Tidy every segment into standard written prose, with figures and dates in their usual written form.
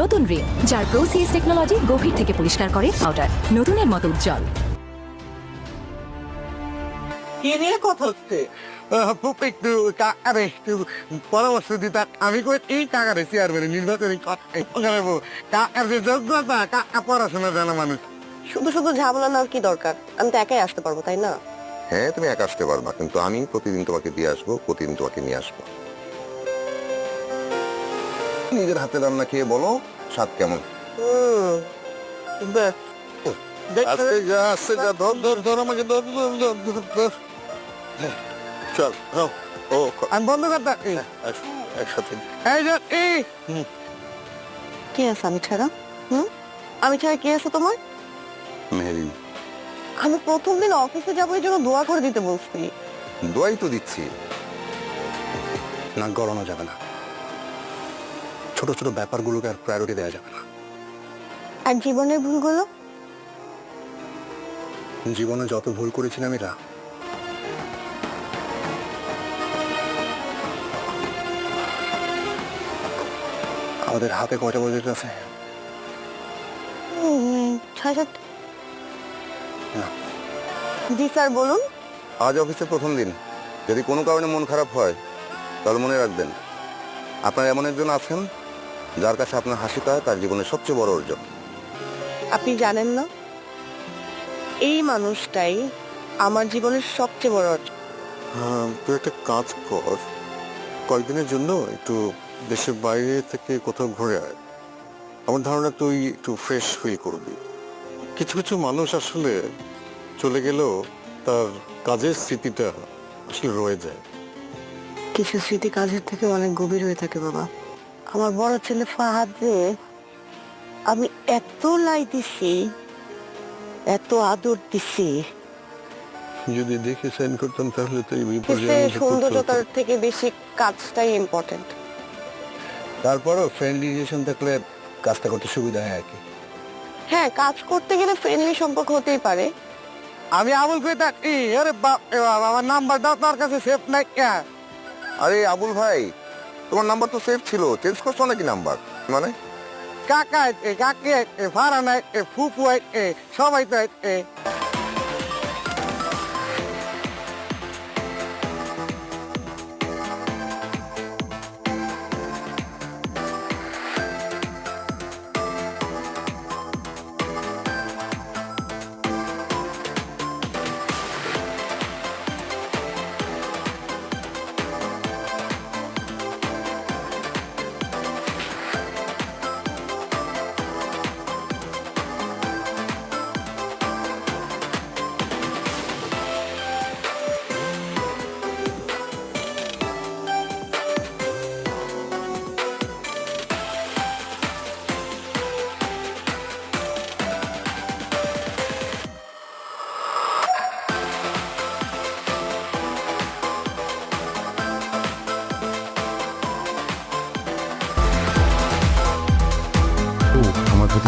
নতুন রিন যার প্রোসিএস টেকনোলজি গভীর থেকে পরিষ্কার করে পাউডার নতুনের মতো উজ্জ্বল। কি নিয়ে কথা হচ্ছে? একটু একটু পরামর্শ দিতে আমি কই এই টাকারে চেয়ারম্যানের নির্বাচনী কাকার যে যোগ্যতা কাকা পড়াশোনা জানা মানুষ। শুধু শুধু ঝামেলা নেওয়ার কি দরকার? আমি তো একাই আসতে পারবো, তাই না? হ্যাঁ, তুমি একা আসতে পারবা, কিন্তু আমি প্রতিদিন তোমাকে দিয়ে আসবো, প্রতিদিন তোমাকে নিয়ে আসবো। নিজের হাতে রান্না খেয়ে বলো স্বাদ কেমন। বেশ, আজকে যা আসছে যা ধর ধর ধর আমাকে ধর ধর ধর ধর ধর। চল নাও। ও আমি বন্ধ করতে একসাথে এই যে এই কে আছে আমি ছাড়া? আমি ছাড়া কে আছে তোমার? মেহেরিন। আমি প্রথম দিন অফিসে যাবো এই জন্য দোয়া করে দিতে বলছি। দোয়াই তো দিচ্ছি। নাক গড়ানো যাবে না, ছোট ছোট ব্যাপারগুলোকে আর প্রায়োরিটি দেওয়া যাবে না। আর জীবনের ভুলগুলো? জীবনে যত ভুল করেছিলাম এরা, আমাদের হাতে কয়টা বাজেট আছে? 6-7। না। জি স্যার, বলুন। আজ অফিসের প্রথম দিন, যদি কোনো কারণে মন খারাপ হয় তাহলে মনে রাখবেন আপনার এমন একজন আছেন যার কাছে আপনার হাসি পায় তার জীবনের সবচেয়ে বড় অর্জন। আপনি জানেন না, এই মানুষটাই আমার জীবনের সবচেয়ে বড় অর্জন। তুই একটা কাজ কর, কয়েকদিনের জন্য একটু দেশের বাইরে থেকে কোথাও ঘুরে আয়। আমার ধারণা তুই একটু ফ্রেশ ফিল করবি। কিছু কিছু মানুষ আসলে চলে গেলেও তার কাজের স্মৃতিটা আসলে রয়ে যায়। কিছু স্মৃতি কাজের থেকে অনেক গভীর হয়ে থাকে বাবা। আমার বড় ছেলে ফাহাদে আমি এত লাই দিছি, এত আদর দিছি। যদি দেখে সাইন করতাম তাহলে তো এই সৌন্দর্যতার থেকে বেশি কাজটাই ইম্পর্টেন্ট। তারপরও ফ্রেন্ডলি রিলেশন থাকলে কাজটা করতে সুবিধা হয় আর কি। হ্যাঁ, কাজ করতে গেলে ফ্রেন্ডলি সম্পর্ক হতেই পারে। আমি আবুল কই থাকি। আরে বাপ রে বাপ, আমার নাম্বার দাও, তার কাছে সেভ নাই কে? আরে আবুল ভাই, তোমার নাম্বার তো সেভ ছিল, চেঞ্জ করছো নাকি নাম্বার? মানে কাকা আইতে, কাকি আইতে, ফারান আইতে, ফুপু আইতে, সবাই তো আইতে।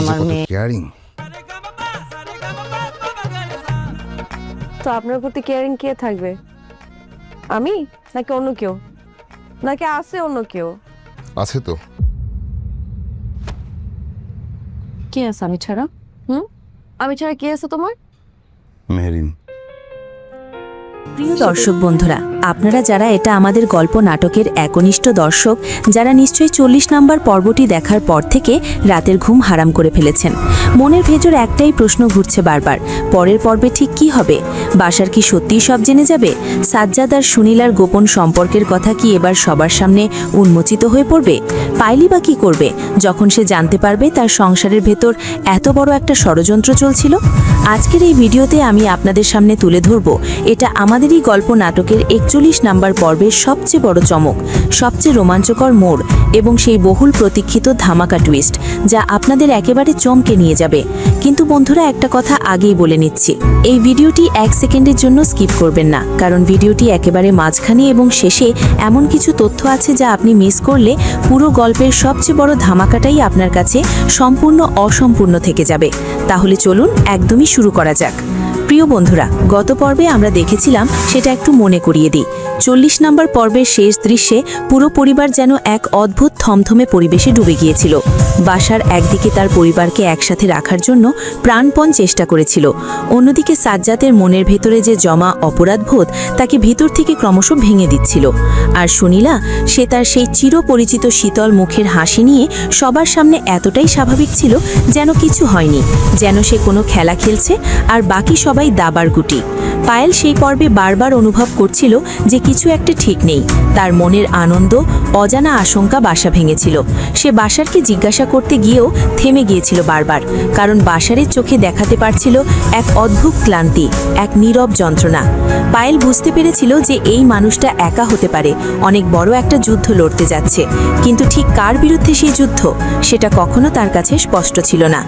আমার মেয়ে কেয়ারিং। তো আপনার প্রতি কেয়ারিং কে থাকবে? আমি নাকি অন্য কেউ? নাকি আছে অন্য কেউ? আছে তো। কে আছে আমি ছাড়া? আমি ছাড়া কে আছে তোমার? মেহেরিন। প্রিয় দর্শক বন্ধুরা, আপনারা যারা এটা আমাদের গল্প নাটকের একনিষ্ঠ দর্শক, যারা নিশ্চয়ই 40 নম্বর পর্বটি দেখার পর থেকে রাতের ঘুম হারাম করে ফেলেছেন। মনের ভেতর একটাই প্রশ্ন ঘুরছে বারবার, পরের পর্বে ঠিক কি হবে? বাসার কি সত্যিই সব জেনে যাবে? সাজ্জাদ আর সুনীলার গোপন সম্পর্কের কথা কি এবার সবার সামনে উন্মোচিত হয়ে পড়বে? পাইলি বা কি করবে যখন সে জানতে পারবে তার সংসারের ভেতর এত বড় একটা ষড়যন্ত্র চলছিল? আজকের এই ভিডিওতে আমি আপনাদের সামনে তুলে ধরব এটা আমাদেরই গল্প নাটকের 41 নম্বর পর্বের সবচেয়ে বড় চমক, সবচেয়ে রোমাঞ্চকর মোড় এবং সেই বহুল প্রতীক্ষিত ধামাকা টুইস্ট, যা আপনাদের একেবারে চমকে নিয়ে যাবে। কিন্তু বন্ধুরা, একটা কথা আগেই বলে নিচ্ছি, এই ভিডিওটি 1 সেকেন্ডের জন্য স্কিপ করবেন না, কারণ ভিডিওটি একেবারে মাঝখানে এবং শেষে এমন কিছু তথ্য আছে যা আপনি মিস করলে পুরো গল্পের সবচেয়ে বড় ধামাকাটাই আপনার কাছে সম্পূর্ণ অসম্পূর্ণ থেকে যাবে। তাহলে চলুন একদমই শুরু করা যাক। প্রিয় বন্ধুরা, গত পর্বে আমরা দেখেছিলাম, সেটা একটু মনে করিয়ে দিই। 40 নম্বর পর্বের শেষ দৃশ্যে পুরো পরিবার যেন এক অদ্ভুত থমথমে পরিবেশে ডুবে গিয়েছিল। বাশার একদিকে তার পরিবারকে একসাথে রাখার জন্য প্রাণপণ চেষ্টা করেছিল, অন্যদিকে সাজ্জাদের মনের ভেতরে যে জমা অপরাধবোধ তাকে ভিতর থেকে ক্রমশ ভেঙে দিচ্ছিল। আর সুনীলা, সে তার সেই চিরপরিচিত শীতল মুখের হাসি নিয়ে সবার সামনে এতটাই স্বাভাবিক ছিল যেন কিছু হয়নি, যেন সে কোনো খেলা খেলছে আর বাকি সবাই দাবার গুটি। পায়েল সেই পর্বে বারবার অনুভব করছিল যে কিছু একটা ঠিক নেই। তার মনের আনন্দ, অজানা আশঙ্কা বাসা ভেঙেছিল। সে বাসারকে জিজ্ঞাসা করতে গিয়েও থেমে গিয়েছিল বারবার, কারণ বাসারের চোখে দেখাতে পারছিল এক অদ্ভুত ক্লান্তি, এক নীরব যন্ত্রণা। পায়েল বুঝতে পেরেছিল যে এই মানুষটা একা হতে পারে, অনেক বড় একটা যুদ্ধ লড়তে যাচ্ছে, কিন্তু ঠিক কার বিরুদ্ধে সেই যুদ্ধ সেটা কখনো তার কাছে স্পষ্ট ছিল না।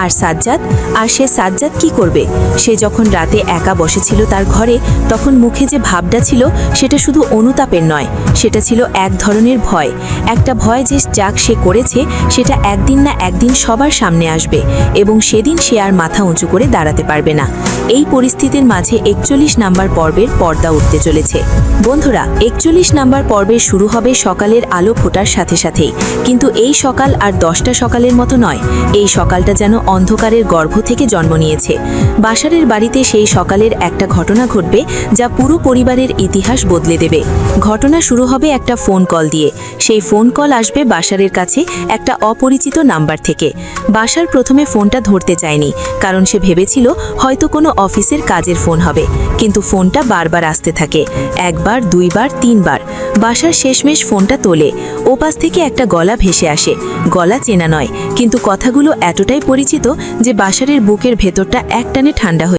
আর সাজ্জাদ কি করবে? সে যখন রাতে একা বসেছিল তার ঘরে, তখন মুখে যে ভাবটা ছিল সেটা শুধু অনুতাপের নয়, সেটা ছিল এক ধরনের ভয়, একটা ভয় যে যাক সে করেছে সেটা একদিন না একদিন সবার সামনে আসবে এবং সেদিন সে আর মাথা উঁচু করে দাঁড়াতে পারবে না। এই পরিস্থিতির মাঝে 41 নাম্বার পর্বের পর্দা উঠতে চলেছে। বন্ধুরা, 41 নাম্বার পর্বের শুরু হবে সকালের আলো ফোটার সাথে সাথেই, কিন্তু এই সকাল আর 10টা সকালের মতো নয়। এই সকালটা যেন অন্ধকারের গর্ভ থেকে জন্ম নিয়েছে। বাশারের বাড়িতে সেই সকালের একটা ঘটনা ঘটবে যা পুরো পরিবারের ইতিহাস বদলে দেবে। ঘটনা শুরু হবে একটা ফোন কল দিয়ে। সেই ফোন কল আসবে বাশারের কাছে একটা অপরিচিত নাম্বার থেকে। বাশার প্রথমে ফোনটা ধরতে চায়নি, কারণ সে ভেবেছিল হয়তো কোনো অফিসের কাজের ফোন হবে, কিন্তু ফোনটা বারবার আসতে থাকে, একবার, দুইবার, তিনবার। বাশার শেষমেশ ফোনটা তোলে। ওপাশ থেকে একটা গলা ভেসে আসে। গলা চেনা নয়, কিন্তু কথাগুলো এতটাই পরিচিত যে বাশারের বুকের ভেতরটা একটানে ঠান্ডা হয়ে